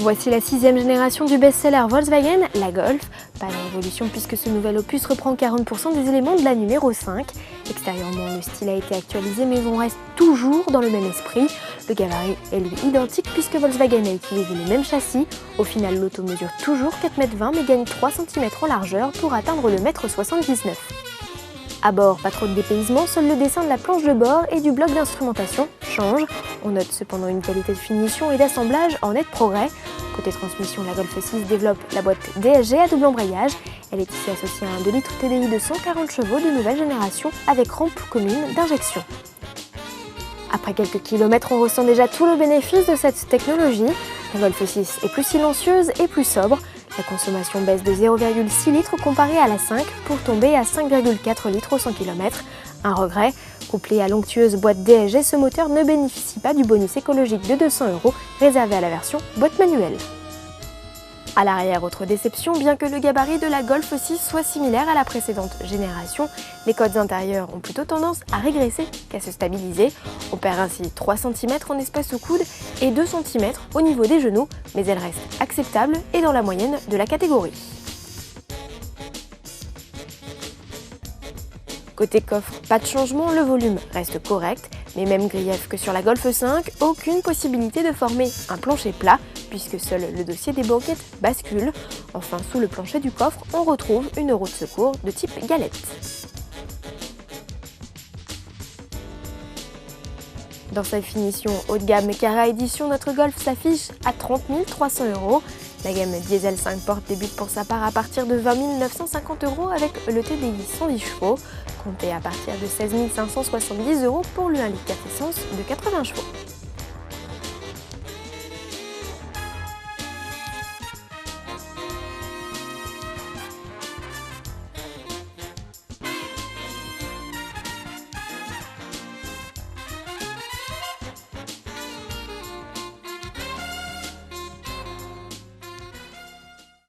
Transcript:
Voici la 6e génération du best-seller Volkswagen, la Golf. Pas de révolution puisque ce nouvel opus reprend 40% des éléments de la numéro 5. Extérieurement, le style a été actualisé mais on reste toujours dans le même esprit. Le gabarit est lui identique puisque Volkswagen a utilisé les mêmes châssis. Au final, l'auto mesure toujours 4,20 m mais gagne 3 cm en largeur pour atteindre le 1,79 m. À bord, pas trop de dépaysement, seul le dessin de la planche de bord et du bloc d'instrumentation change. On note cependant une qualité de finition et d'assemblage en net progrès. Côté transmission, la Golf 6 développe la boîte DSG à double embrayage. Elle est ici associée à un 2 litres TDI de 140 chevaux de nouvelle génération avec rampe commune d'injection. Après quelques kilomètres, on ressent déjà tout le bénéfice de cette technologie. La Golf 6 est plus silencieuse et plus sobre. La consommation baisse de 0,6 litres comparée à la 5 pour tomber à 5,4 litres au 100 km. Un regret, couplé à l'onctueuse boîte DSG, ce moteur ne bénéficie pas du bonus écologique de 200 € réservé à la version boîte manuelle. À l'arrière, autre déception, bien que le gabarit de la Golf 6 soit similaire à la précédente génération, les côtes intérieures ont plutôt tendance à régresser qu'à se stabiliser. On perd ainsi 3 cm en espace au coude et 2 cm au niveau des genoux, mais elles restent acceptables et dans la moyenne de la catégorie. Côté coffre, pas de changement, le volume reste correct, mais même grief que sur la Golf 5, aucune possibilité de former un plancher plat, puisque seul le dossier des banquettes bascule. Enfin, sous le plancher du coffre, on retrouve une roue de secours de type galette. Dans sa finition haut de gamme Cara Edition, notre Golf s'affiche à 30 300 €. La gamme Diesel 5 portes débute pour sa part à partir de 20 950 € avec le TDI 110 chevaux, compté à partir de 16 570 € pour le 1,4 litre essence de 80 chevaux.